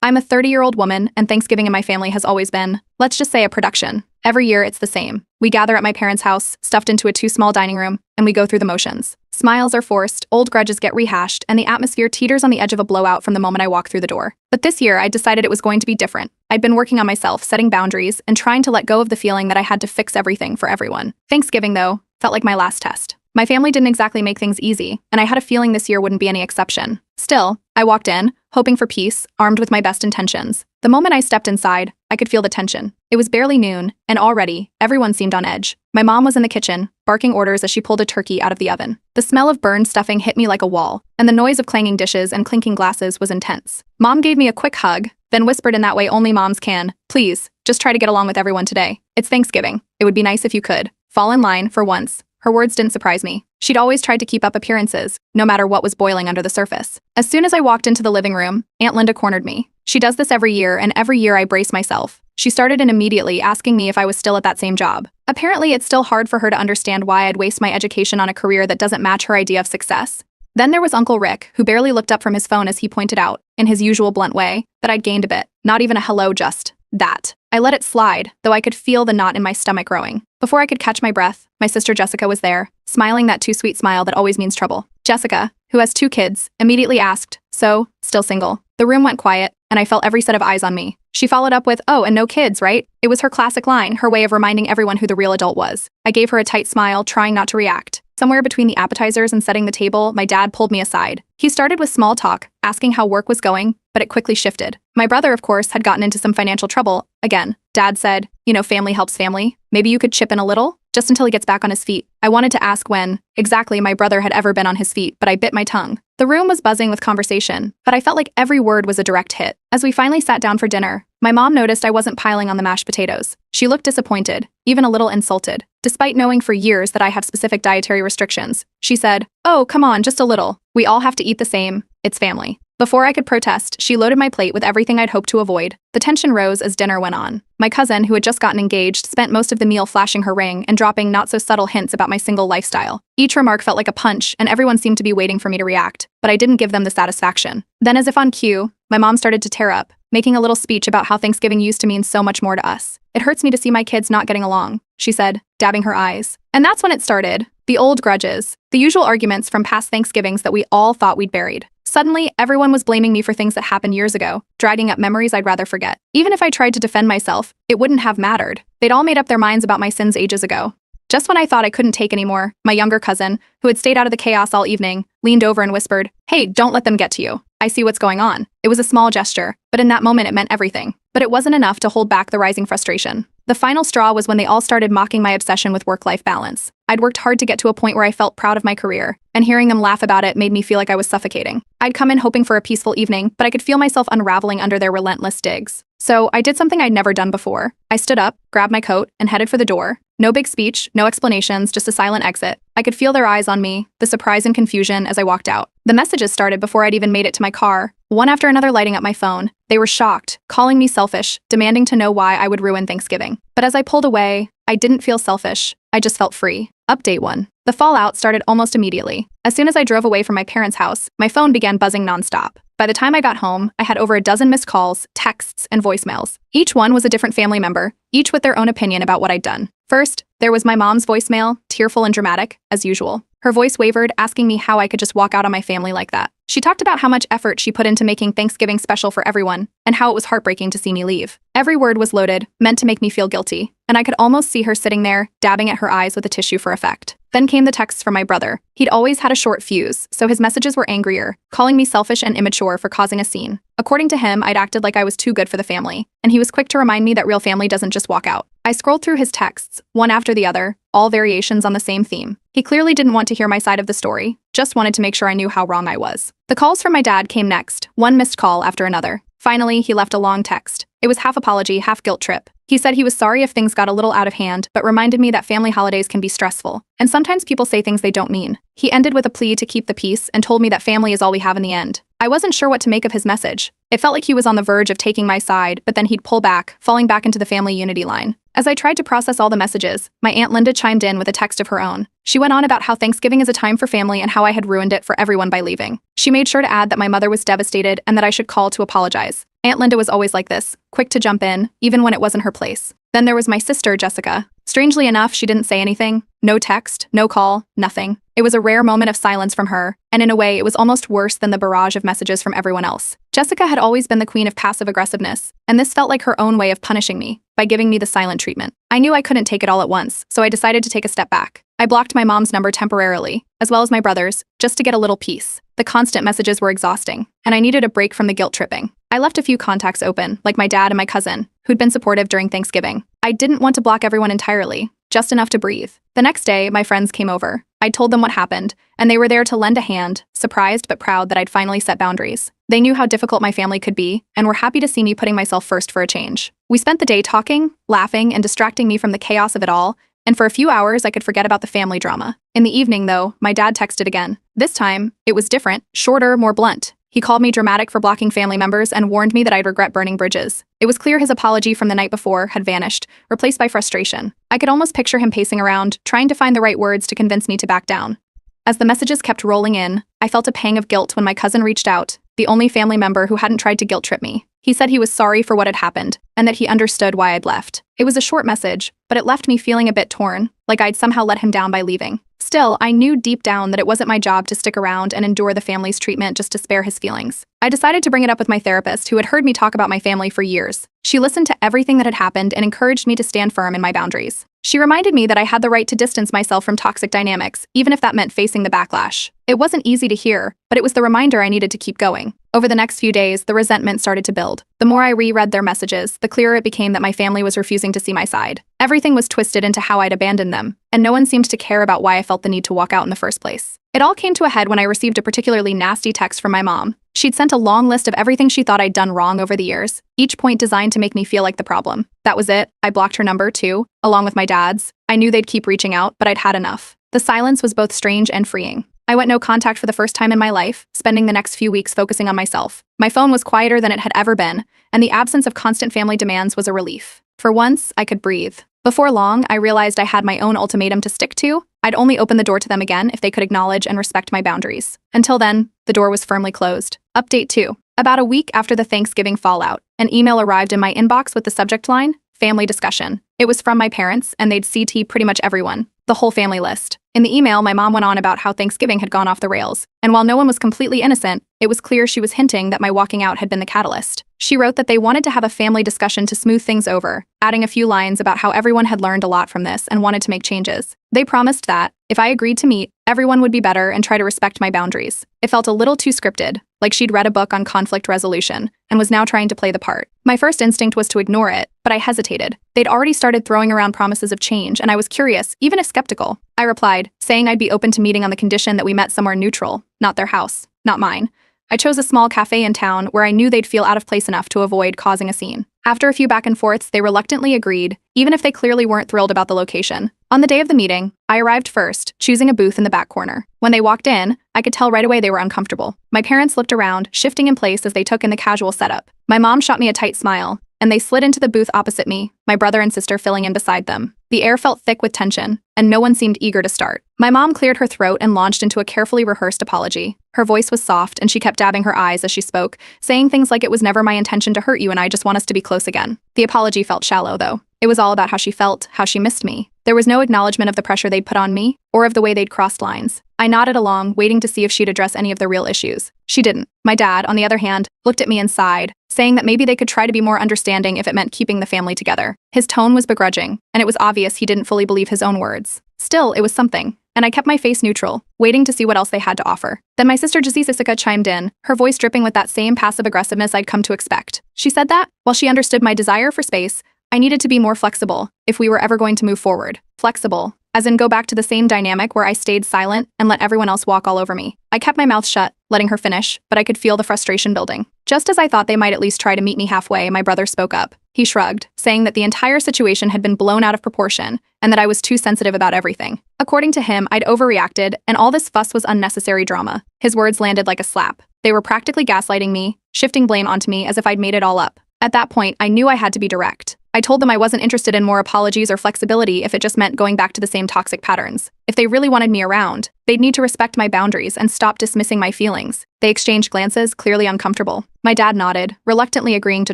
I'm a 30-year-old woman, and Thanksgiving in my family has always been, let's just say, a production. Every year, it's the same. We gather at my parents' house, stuffed into a too-small dining room, and we go through the motions. Smiles are forced, old grudges get rehashed, and the atmosphere teeters on the edge of a blowout from the moment I walk through the door. But this year, I decided it was going to be different. I'd been working on myself, setting boundaries, and trying to let go of the feeling that I had to fix everything for everyone. Thanksgiving, though, felt like my last test. My family didn't exactly make things easy, and I had a feeling this year wouldn't be any exception. Still, I walked in, hoping for peace, armed with my best intentions. The moment I stepped inside, I could feel the tension. It was barely noon, and already, everyone seemed on edge. My mom was in the kitchen, barking orders as she pulled a turkey out of the oven. The smell of burned stuffing hit me like a wall, and the noise of clanging dishes and clinking glasses was intense. Mom gave me a quick hug, then whispered in that way only moms can, "Please, just try to get along with everyone today. It's Thanksgiving. It would be nice if you could. Fall in line, for once." Her words didn't surprise me. She'd always tried to keep up appearances, no matter what was boiling under the surface. As soon as I walked into the living room, Aunt Linda cornered me. She does this every year, and every year I brace myself. She started in immediately, asking me if I was still at that same job. Apparently, it's still hard for her to understand why I'd waste my education on a career that doesn't match her idea of success. Then there was Uncle Rick, who barely looked up from his phone as he pointed out, in his usual blunt way, that I'd gained a bit. Not even a hello, just that. I let it slide, though I could feel the knot in my stomach growing. Before I could catch my breath, my sister Jessica was there, smiling that too sweet smile that always means trouble. Jessica, who has 2 kids, immediately asked, "So, still single?" The room went quiet, and I felt every set of eyes on me. She followed up with, "Oh, and no kids, right?" It was her classic line, her way of reminding everyone who the real adult was. I gave her a tight smile, trying not to react. Somewhere between the appetizers and setting the table, my dad pulled me aside. He started with small talk, asking how work was going, but it quickly shifted. My brother, of course, had gotten into some financial trouble. Again, Dad said, family helps family. Maybe you could chip in a little? Just until he gets back on his feet. I wanted to ask when, exactly, my brother had ever been on his feet, but I bit my tongue. The room was buzzing with conversation, but I felt like every word was a direct hit. As we finally sat down for dinner, my mom noticed I wasn't piling on the mashed potatoes. She looked disappointed, even a little insulted. Despite knowing for years that I have specific dietary restrictions, she said, "Oh, come on, just a little. We all have to eat the same. It's family." Before I could protest, she loaded my plate with everything I'd hoped to avoid. The tension rose as dinner went on. My cousin, who had just gotten engaged, spent most of the meal flashing her ring and dropping not-so-subtle hints about my single lifestyle. Each remark felt like a punch, and everyone seemed to be waiting for me to react, but I didn't give them the satisfaction. Then, as if on cue, my mom started to tear up, making a little speech about how Thanksgiving used to mean so much more to us. "It hurts me to see my kids not getting along," she said, dabbing her eyes. And that's when it started. The old grudges, the usual arguments from past Thanksgivings that we all thought we'd buried. Suddenly, everyone was blaming me for things that happened years ago, dragging up memories I'd rather forget. Even if I tried to defend myself, it wouldn't have mattered. They'd all made up their minds about my sins ages ago. Just when I thought I couldn't take anymore, my younger cousin, who had stayed out of the chaos all evening, leaned over and whispered, "Hey, don't let them get to you. I see what's going on." It was a small gesture, but in that moment it meant everything. But it wasn't enough to hold back the rising frustration. The final straw was when they all started mocking my obsession with work-life balance. I'd worked hard to get to a point where I felt proud of my career, and hearing them laugh about it made me feel like I was suffocating. I'd come in hoping for a peaceful evening, but I could feel myself unraveling under their relentless digs. So I did something I'd never done before. I stood up, grabbed my coat, and headed for the door. No big speech, no explanations, just a silent exit. I could feel their eyes on me, the surprise and confusion as I walked out. The messages started before I'd even made it to my car, one after another lighting up my phone. They were shocked, calling me selfish, demanding to know why I would ruin Thanksgiving. But as I pulled away, I didn't feel selfish. I just felt free. Update 1. The fallout started almost immediately. As soon as I drove away from my parents' house, my phone began buzzing nonstop. By the time I got home, I had over a dozen missed calls, texts, and voicemails. Each one was a different family member, each with their own opinion about what I'd done. First, there was my mom's voicemail, tearful and dramatic, as usual. Her voice wavered, asking me how I could just walk out on my family like that. She talked about how much effort she put into making Thanksgiving special for everyone, and how it was heartbreaking to see me leave. Every word was loaded, meant to make me feel guilty, and I could almost see her sitting there, dabbing at her eyes with a tissue for effect. Then came the texts from my brother. He'd always had a short fuse, so his messages were angrier, calling me selfish and immature for causing a scene. According to him, I'd acted like I was too good for the family, and he was quick to remind me that real family doesn't just walk out. I scrolled through his texts, one after the other, all variations on the same theme. He clearly didn't want to hear my side of the story, just wanted to make sure I knew how wrong I was. The calls from my dad came next, one missed call after another. Finally, he left a long text. It was half apology, half guilt trip. He said he was sorry if things got a little out of hand, but reminded me that family holidays can be stressful, and sometimes people say things they don't mean. He ended with a plea to keep the peace and told me that family is all we have in the end. I wasn't sure what to make of his message. It felt like he was on the verge of taking my side, but then he'd pull back, falling back into the family unity line. As I tried to process all the messages, my Aunt Linda chimed in with a text of her own. She went on about how Thanksgiving is a time for family and how I had ruined it for everyone by leaving. She made sure to add that my mother was devastated and that I should call to apologize. Aunt Linda was always like this, quick to jump in, even when it wasn't her place. Then there was my sister, Jessica. Strangely enough, she didn't say anything. No text, no call, nothing. It was a rare moment of silence from her, and in a way, it was almost worse than the barrage of messages from everyone else. Jessica had always been the queen of passive aggressiveness, and this felt like her own way of punishing me, by giving me the silent treatment. I knew I couldn't take it all at once, so I decided to take a step back. I blocked my mom's number temporarily, as well as my brother's, just to get a little peace. The constant messages were exhausting, and I needed a break from the guilt tripping. I left a few contacts open, like my dad and my cousin, who'd been supportive during Thanksgiving. I didn't want to block everyone entirely, just enough to breathe. The next day, my friends came over. I told them what happened, and they were there to lend a hand, surprised but proud that I'd finally set boundaries. They knew how difficult my family could be, and were happy to see me putting myself first for a change. We spent the day talking, laughing, and distracting me from the chaos of it all, and for a few hours I could forget about the family drama. In the evening, though, my dad texted again. This time, it was different, shorter, more blunt. He called me dramatic for blocking family members and warned me that I'd regret burning bridges. It was clear his apology from the night before had vanished, replaced by frustration. I could almost picture him pacing around, trying to find the right words to convince me to back down. As the messages kept rolling in, I felt a pang of guilt when my cousin reached out, the only family member who hadn't tried to guilt trip me. He said he was sorry for what had happened, and that he understood why I'd left. It was a short message, but it left me feeling a bit torn, like I'd somehow let him down by leaving. Still, I knew deep down that it wasn't my job to stick around and endure the family's treatment just to spare his feelings. I decided to bring it up with my therapist, who had heard me talk about my family for years. She listened to everything that had happened and encouraged me to stand firm in my boundaries. She reminded me that I had the right to distance myself from toxic dynamics, even if that meant facing the backlash. It wasn't easy to hear, but it was the reminder I needed to keep going. Over the next few days, the resentment started to build. The more I reread their messages, the clearer it became that my family was refusing to see my side. Everything was twisted into how I'd abandoned them, and no one seemed to care about why I felt the need to walk out in the first place. It all came to a head when I received a particularly nasty text from my mom. She'd sent a long list of everything she thought I'd done wrong over the years, each point designed to make me feel like the problem. That was it. I blocked her number, too, along with my dad's. I knew they'd keep reaching out, but I'd had enough. The silence was both strange and freeing. I went no contact for the first time in my life, spending the next few weeks focusing on myself. My phone was quieter than it had ever been, and the absence of constant family demands was a relief. For once, I could breathe. Before long, I realized I had my own ultimatum to stick to. I'd only open the door to them again if they could acknowledge and respect my boundaries. Until then, the door was firmly closed. Update 2. About a week after the Thanksgiving fallout, an email arrived in my inbox with the subject line, "Family Discussion." It was from my parents, and they'd CT pretty much everyone, the whole family list. In the email, my mom went on about how Thanksgiving had gone off the rails, and while no one was completely innocent, it was clear she was hinting that my walking out had been the catalyst. She wrote that they wanted to have a family discussion to smooth things over, adding a few lines about how everyone had learned a lot from this and wanted to make changes. They promised that, if I agreed to meet, everyone would be better and try to respect my boundaries. It felt a little too scripted, like she'd read a book on conflict resolution, and was now trying to play the part. My first instinct was to ignore it, but I hesitated. They'd already started throwing around promises of change, and I was curious, even if skeptical. I replied, saying I'd be open to meeting on the condition that we met somewhere neutral, not their house, not mine. I chose a small cafe in town where I knew they'd feel out of place enough to avoid causing a scene. After a few back and forths, they reluctantly agreed, even if they clearly weren't thrilled about the location. On the day of the meeting, I arrived first, choosing a booth in the back corner. When they walked in, I could tell right away they were uncomfortable. My parents looked around, shifting in place as they took in the casual setup. My mom shot me a tight smile, and they slid into the booth opposite me, my brother and sister filling in beside them. The air felt thick with tension, and no one seemed eager to start. My mom cleared her throat and launched into a carefully rehearsed apology. Her voice was soft, and she kept dabbing her eyes as she spoke, saying things like it was never my intention to hurt you and I just want us to be close again. The apology felt shallow, though. It was all about how she felt, how she missed me. There was no acknowledgement of the pressure they'd put on me, or of the way they'd crossed lines. I nodded along, waiting to see if she'd address any of the real issues. She didn't. My dad, on the other hand, looked at me and sighed, saying that maybe they could try to be more understanding if it meant keeping the family together. His tone was begrudging, and it was obvious he didn't fully believe his own words. Still, it was something, and I kept my face neutral, waiting to see what else they had to offer. Then my sister Jessica chimed in, her voice dripping with that same passive aggressiveness I'd come to expect. She said that, while she understood my desire for space, I needed to be more flexible if we were ever going to move forward. Flexible, as in go back to the same dynamic where I stayed silent and let everyone else walk all over me. I kept my mouth shut, letting her finish, but I could feel the frustration building. Just as I thought they might at least try to meet me halfway, my brother spoke up. He shrugged, saying that the entire situation had been blown out of proportion and that I was too sensitive about everything. According to him, I'd overreacted, and all this fuss was unnecessary drama. His words landed like a slap. They were practically gaslighting me, shifting blame onto me as if I'd made it all up. At that point, I knew I had to be direct. I told them I wasn't interested in more apologies or flexibility if it just meant going back to the same toxic patterns. If they really wanted me around, they'd need to respect my boundaries and stop dismissing my feelings. They exchanged glances, clearly uncomfortable. My dad nodded, reluctantly agreeing to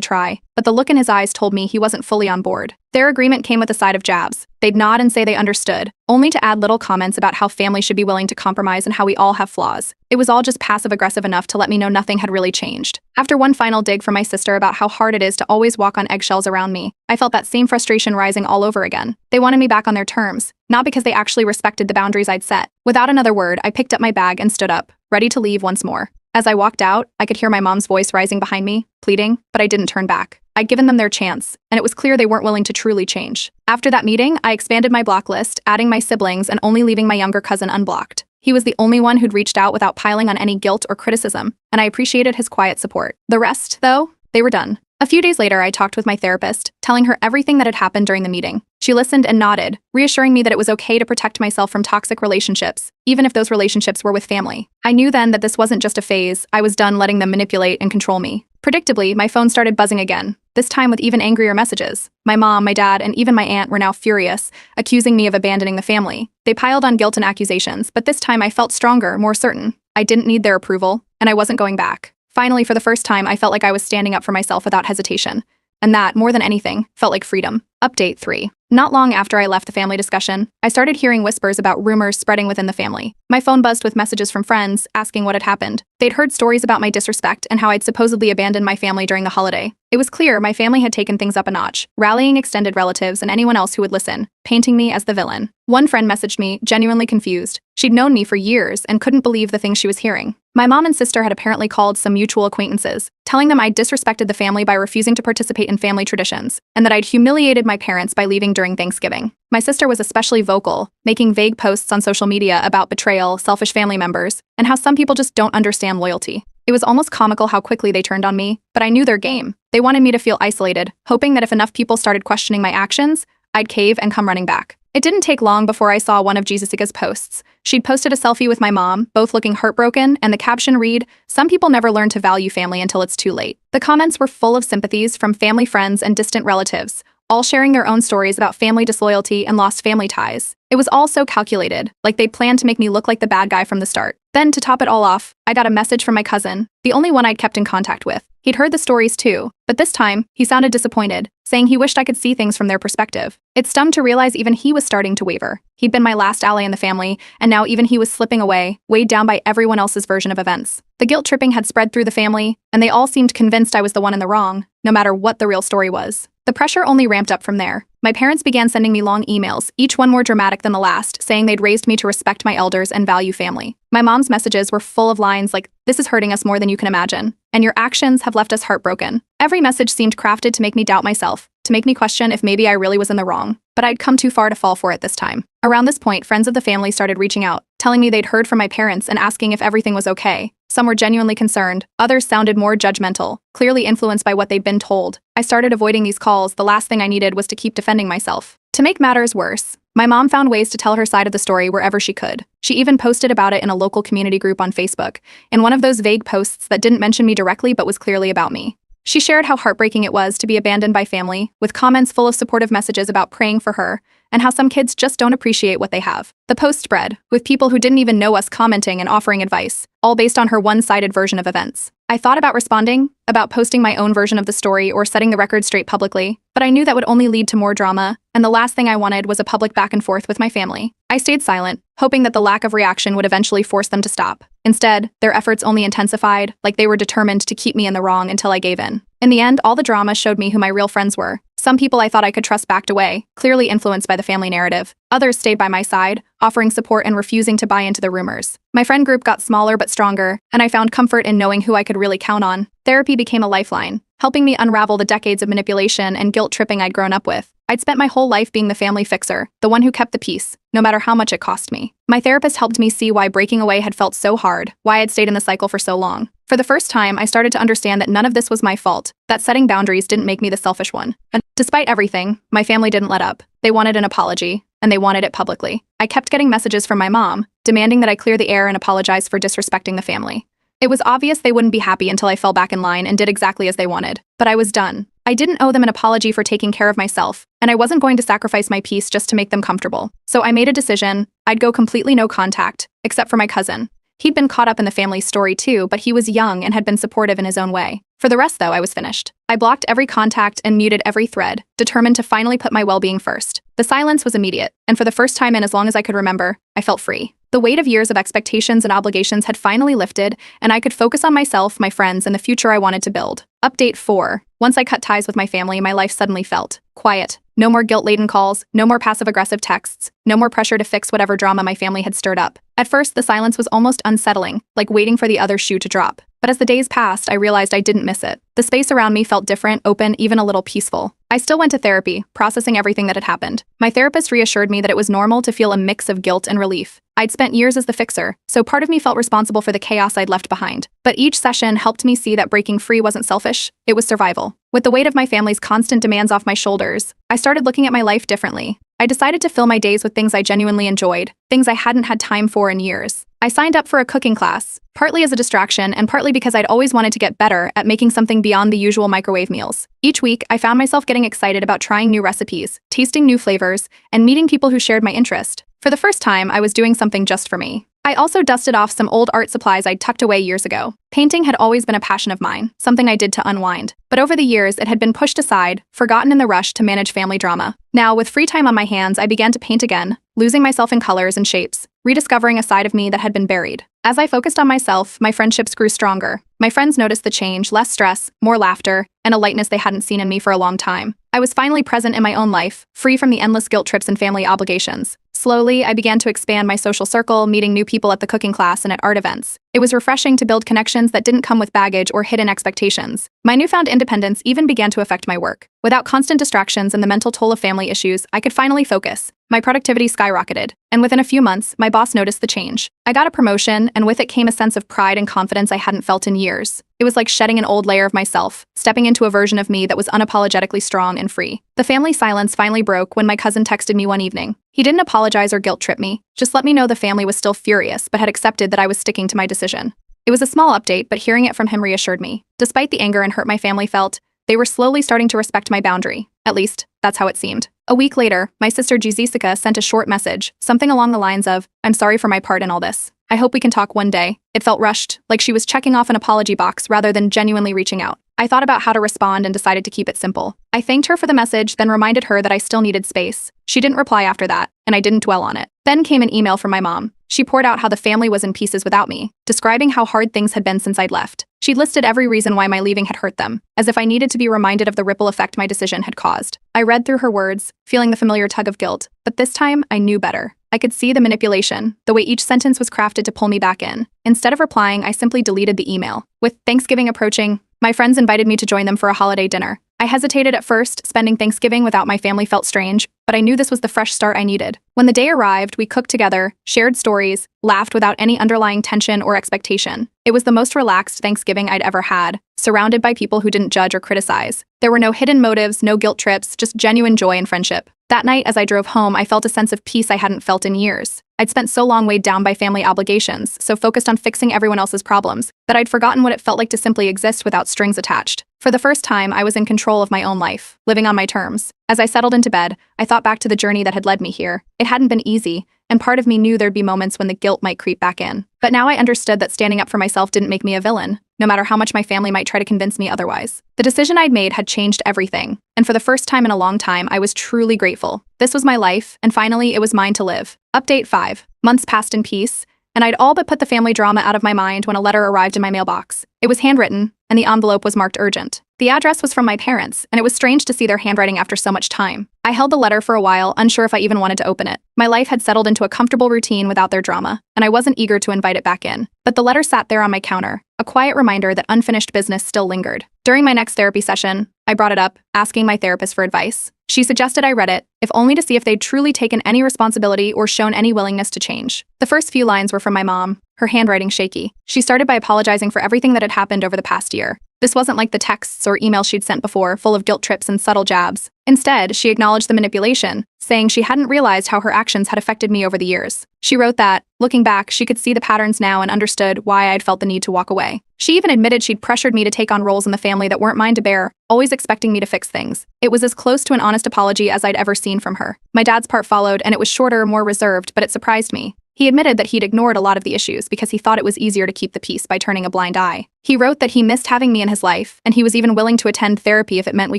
try, but the look in his eyes told me he wasn't fully on board. Their agreement came with a side of jabs. They'd nod and say they understood, only to add little comments about how family should be willing to compromise and how we all have flaws. It was all just passive-aggressive enough to let me know nothing had really changed. After one final dig from my sister about how hard it is to always walk on eggshells around me, I felt that same frustration rising all over again. They wanted me back on their terms, not because they actually respected the boundaries I'd set. Without another word, I picked up my bag and stood up, ready to leave once more. As I walked out, I could hear my mom's voice rising behind me, pleading, but I didn't turn back. I'd given them their chance, and it was clear they weren't willing to truly change. After that meeting, I expanded my block list, adding my siblings and only leaving my younger cousin unblocked. He was the only one who'd reached out without piling on any guilt or criticism, and I appreciated his quiet support. The rest, though, they were done. A few days later, I talked with my therapist, telling her everything that had happened during the meeting. She listened and nodded, reassuring me that it was okay to protect myself from toxic relationships, even if those relationships were with family. I knew then that this wasn't just a phase. I was done letting them manipulate and control me. Predictably, my phone started buzzing again, this time with even angrier messages. My mom, my dad, and even my aunt were now furious, accusing me of abandoning the family. They piled on guilt and accusations, but this time I felt stronger, more certain. I didn't need their approval, and I wasn't going back. Finally, for the first time, I felt like I was standing up for myself without hesitation. And that, more than anything, felt like freedom. Update 3. Not long after I left the family discussion, I started hearing whispers about rumors spreading within the family. My phone buzzed with messages from friends, asking what had happened. They'd heard stories about my disrespect and how I'd supposedly abandoned my family during the holiday. It was clear my family had taken things up a notch, rallying extended relatives and anyone else who would listen, painting me as the villain. One friend messaged me, genuinely confused. She'd known me for years and couldn't believe the things she was hearing. My mom and sister had apparently called some mutual acquaintances, telling them I'd disrespected the family by refusing to participate in family traditions, and that I'd humiliated my parents by leaving during Thanksgiving. My sister was especially vocal, making vague posts on social media about betrayal, selfish family members, and how some people just don't understand loyalty. It was almost comical how quickly they turned on me, but I knew their game. They wanted me to feel isolated, hoping that if enough people started questioning my actions, I'd cave and come running back. It didn't take long before I saw one of Jessika's posts. She'd posted a selfie with my mom, both looking heartbroken, and the caption read, "Some people never learn to value family until it's too late." The comments were full of sympathies from family friends and distant relatives, all sharing their own stories about family disloyalty and lost family ties. It was all so calculated, like they'd planned to make me look like the bad guy from the start. Then, to top it all off, I got a message from my cousin, the only one I'd kept in contact with. He'd heard the stories too, but this time, he sounded disappointed, saying he wished I could see things from their perspective. It stung to realize even he was starting to waver. He'd been my last ally in the family, and now even he was slipping away, weighed down by everyone else's version of events. The guilt tripping had spread through the family, and they all seemed convinced I was the one in the wrong, no matter what the real story was. The pressure only ramped up from there. My parents began sending me long emails, each one more dramatic than the last, saying they'd raised me to respect my elders and value family. My mom's messages were full of lines like, "This is hurting us more than you can imagine," and "Your actions have left us heartbroken." Every message seemed crafted to make me doubt myself, to make me question if maybe I really was in the wrong. But I'd come too far to fall for it this time. Around this point, friends of the family started reaching out, telling me they'd heard from my parents and asking if everything was okay. Some were genuinely concerned, others sounded more judgmental, clearly influenced by what they'd been told. I started avoiding these calls. The last thing I needed was to keep defending myself. To make matters worse, my mom found ways to tell her side of the story wherever she could. She even posted about it in a local community group on Facebook, in one of those vague posts that didn't mention me directly but was clearly about me. She shared how heartbreaking it was to be abandoned by family, with comments full of supportive messages about praying for her, and how some kids just don't appreciate what they have. The post spread, with people who didn't even know us commenting and offering advice, all based on her one-sided version of events. I thought about responding, about posting my own version of the story or setting the record straight publicly, but I knew that would only lead to more drama, and the last thing I wanted was a public back and forth with my family. I stayed silent, hoping that the lack of reaction would eventually force them to stop. Instead, their efforts only intensified, like they were determined to keep me in the wrong until I gave in. In the end, all the drama showed me who my real friends were. Some people I thought I could trust backed away, clearly influenced by the family narrative. Others stayed by my side, offering support and refusing to buy into the rumors. My friend group got smaller but stronger, and I found comfort in knowing who I could really count on. Therapy became a lifeline, helping me unravel the decades of manipulation and guilt tripping I'd grown up with. I'd spent my whole life being the family fixer, the one who kept the peace, no matter how much it cost me. My therapist helped me see why breaking away had felt so hard, why I'd stayed in the cycle for so long. For the first time, I started to understand that none of this was my fault, that setting boundaries didn't make me the selfish one. And despite everything, my family didn't let up. They wanted an apology, and they wanted it publicly. I kept getting messages from my mom, demanding that I clear the air and apologize for disrespecting the family. It was obvious they wouldn't be happy until I fell back in line and did exactly as they wanted. But I was done. I didn't owe them an apology for taking care of myself, and I wasn't going to sacrifice my peace just to make them comfortable. So I made a decision. I'd go completely no contact, except for my cousin. He'd been caught up in the family story too, but he was young and had been supportive in his own way. For the rest, though, I was finished. I blocked every contact and muted every thread, determined to finally put my well-being first. The silence was immediate, and for the first time in as long as I could remember, I felt free. The weight of years of expectations and obligations had finally lifted, and I could focus on myself, my friends, and the future I wanted to build. Update 4. Once I cut ties with my family, my life suddenly felt quiet. No more guilt-laden calls, no more passive-aggressive texts, no more pressure to fix whatever drama my family had stirred up. At first, the silence was almost unsettling, like waiting for the other shoe to drop. But as the days passed, I realized I didn't miss it. The space around me felt different, open, even a little peaceful. I still went to therapy, processing everything that had happened. My therapist reassured me that it was normal to feel a mix of guilt and relief. I'd spent years as the fixer, so part of me felt responsible for the chaos I'd left behind. But each session helped me see that breaking free wasn't selfish, it was survival. With the weight of my family's constant demands off my shoulders, I started looking at my life differently. I decided to fill my days with things I genuinely enjoyed, things I hadn't had time for in years. I signed up for a cooking class, partly as a distraction and partly because I'd always wanted to get better at making something beyond the usual microwave meals. Each week, I found myself getting excited about trying new recipes, tasting new flavors, and meeting people who shared my interest. For the first time, I was doing something just for me. I also dusted off some old art supplies I'd tucked away years ago. Painting had always been a passion of mine, something I did to unwind. But over the years, it had been pushed aside, forgotten in the rush to manage family drama. Now, with free time on my hands, I began to paint again, losing myself in colors and shapes, rediscovering a side of me that had been buried. As I focused on myself, my friendships grew stronger. My friends noticed the change, less stress, more laughter, and a lightness they hadn't seen in me for a long time. I was finally present in my own life, free from the endless guilt trips and family obligations. Slowly, I began to expand my social circle, meeting new people at the cooking class and at art events. It was refreshing to build connections that didn't come with baggage or hidden expectations. My newfound independence even began to affect my work. Without constant distractions and the mental toll of family issues, I could finally focus. My productivity skyrocketed, and within a few months, my boss noticed the change. I got a promotion, and with it came a sense of pride and confidence I hadn't felt in years. It was like shedding an old layer of myself, stepping into a version of me that was unapologetically strong and free. The family silence finally broke when my cousin texted me one evening. He didn't apologize or guilt trip me, just let me know the family was still furious but had accepted that I was sticking to my decision. It was a small update, but hearing it from him reassured me. Despite the anger and hurt my family felt, they were slowly starting to respect my boundary. At least, that's how it seemed. A week later, my sister Jessica sent a short message, something along the lines of, "I'm sorry for my part in all this. I hope we can talk one day." It felt rushed, like she was checking off an apology box rather than genuinely reaching out. I thought about how to respond and decided to keep it simple. I thanked her for the message, then reminded her that I still needed space. She didn't reply after that, and I didn't dwell on it. Then came an email from my mom. She poured out how the family was in pieces without me, describing how hard things had been since I'd left. She'd listed every reason why my leaving had hurt them, as if I needed to be reminded of the ripple effect my decision had caused. I read through her words, feeling the familiar tug of guilt, but this time I knew better. I could see the manipulation, the way each sentence was crafted to pull me back in. Instead of replying, I simply deleted the email. With Thanksgiving approaching, my friends invited me to join them for a holiday dinner. I hesitated at first, spending Thanksgiving without my family felt strange, but I knew this was the fresh start I needed. When the day arrived, we cooked together, shared stories, laughed without any underlying tension or expectation. It was the most relaxed Thanksgiving I'd ever had, surrounded by people who didn't judge or criticize. There were no hidden motives, no guilt trips, just genuine joy and friendship. That night, as I drove home, I felt a sense of peace I hadn't felt in years. I'd spent so long weighed down by family obligations, so focused on fixing everyone else's problems, that I'd forgotten what it felt like to simply exist without strings attached. For the first time, I was in control of my own life, living on my terms. As I settled into bed, I thought back to the journey that had led me here. It hadn't been easy, and part of me knew there'd be moments when the guilt might creep back in. But now I understood that standing up for myself didn't make me a villain, no matter how much my family might try to convince me otherwise. The decision I'd made had changed everything, and for the first time in a long time, I was truly grateful. This was my life, and finally, it was mine to live. Update 5. Months passed in peace, and I'd all but put the family drama out of my mind when a letter arrived in my mailbox. It was handwritten, and the envelope was marked urgent. The address was from my parents, and it was strange to see their handwriting after so much time. I held the letter for a while, unsure if I even wanted to open it. My life had settled into a comfortable routine without their drama, and I wasn't eager to invite it back in. But the letter sat there on my counter, a quiet reminder that unfinished business still lingered. During my next therapy session, I brought it up, asking my therapist for advice. She suggested I read it, if only to see if they'd truly taken any responsibility or shown any willingness to change. The first few lines were from my mom, her handwriting shaky. She started by apologizing for everything that had happened over the past year. This wasn't like the texts or emails she'd sent before, full of guilt trips and subtle jabs. Instead, she acknowledged the manipulation, saying she hadn't realized how her actions had affected me over the years. She wrote that, looking back, she could see the patterns now and understood why I'd felt the need to walk away. She even admitted she'd pressured me to take on roles in the family that weren't mine to bear, always expecting me to fix things. It was as close to an honest apology as I'd ever seen from her. My dad's part followed, and it was shorter, more reserved, but it surprised me. He admitted that he'd ignored a lot of the issues because he thought it was easier to keep the peace by turning a blind eye. He wrote that he missed having me in his life, and he was even willing to attend therapy if it meant we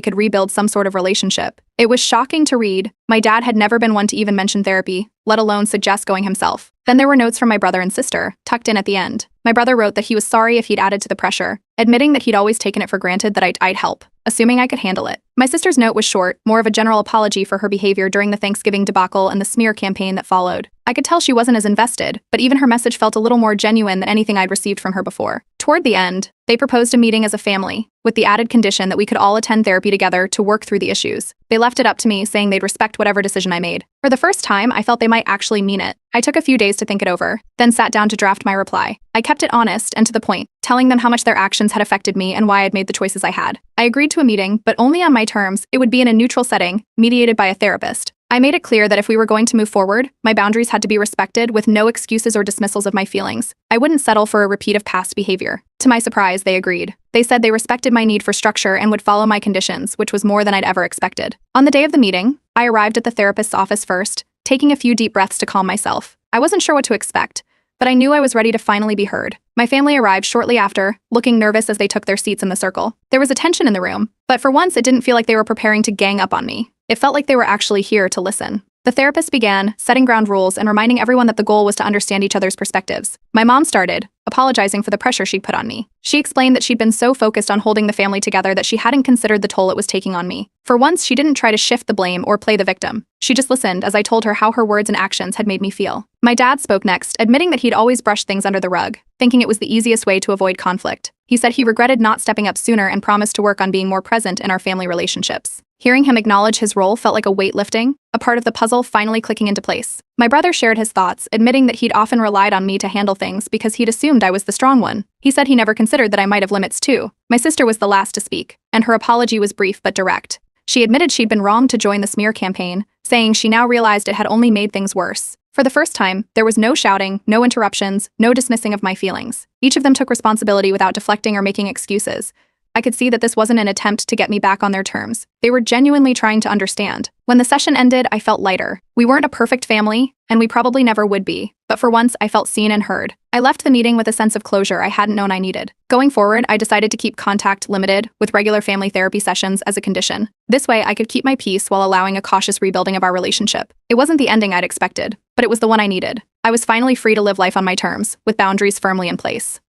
could rebuild some sort of relationship. It was shocking to read. My dad had never been one to even mention therapy, let alone suggest going himself. Then there were notes from my brother and sister, tucked in at the end. My brother wrote that he was sorry if he'd added to the pressure, admitting that he'd always taken it for granted that I'd help, assuming I could handle it. My sister's note was short, more of a general apology for her behavior during the Thanksgiving debacle and the smear campaign that followed. I could tell she wasn't as invested, but even her message felt a little more genuine than anything I'd received from her before. Toward the end, they proposed a meeting as a family, with the added condition that we could all attend therapy together to work through the issues. They left it up to me, saying they'd respect whatever decision I made. For the first time, I felt they might actually mean it. I took a few days to think it over, then sat down to draft my reply. I kept it honest and to the point, telling them how much their actions had affected me and why I'd made the choices I had. I agreed to a meeting, but only on my terms. It would be in a neutral setting, mediated by a therapist. I made it clear that if we were going to move forward, my boundaries had to be respected with no excuses or dismissals of my feelings. I wouldn't settle for a repeat of past behavior. To my surprise, they agreed. They said they respected my need for structure and would follow my conditions, which was more than I'd ever expected. On the day of the meeting, I arrived at the therapist's office first, taking a few deep breaths to calm myself. I wasn't sure what to expect, but I knew I was ready to finally be heard. My family arrived shortly after, looking nervous as they took their seats in the circle. There was a tension in the room, but for once it didn't feel like they were preparing to gang up on me. It felt like they were actually here to listen. The therapist began, setting ground rules and reminding everyone that the goal was to understand each other's perspectives. My mom started, apologizing for the pressure she'd put on me. She explained that she'd been so focused on holding the family together that she hadn't considered the toll it was taking on me. For once, she didn't try to shift the blame or play the victim. She just listened as I told her how her words and actions had made me feel. My dad spoke next, admitting that he'd always brushed things under the rug, thinking it was the easiest way to avoid conflict. He said he regretted not stepping up sooner and promised to work on being more present in our family relationships. Hearing him acknowledge his role felt like a weight lifting, a part of the puzzle finally clicking into place. My brother shared his thoughts, admitting that he'd often relied on me to handle things because he'd assumed I was the strong one. He said he never considered that I might have limits too. My sister was the last to speak, and her apology was brief but direct. She admitted she'd been wrong to join the smear campaign, saying she now realized it had only made things worse. For the first time, there was no shouting, no interruptions, no dismissing of my feelings. Each of them took responsibility without deflecting or making excuses. I could see that this wasn't an attempt to get me back on their terms. They were genuinely trying to understand. When the session ended, I felt lighter. We weren't a perfect family, and we probably never would be, but for once, I felt seen and heard. I left the meeting with a sense of closure I hadn't known I needed. Going forward, I decided to keep contact limited, with regular family therapy sessions as a condition. This way, I could keep my peace while allowing a cautious rebuilding of our relationship. It wasn't the ending I'd expected, but it was the one I needed. I was finally free to live life on my terms, with boundaries firmly in place.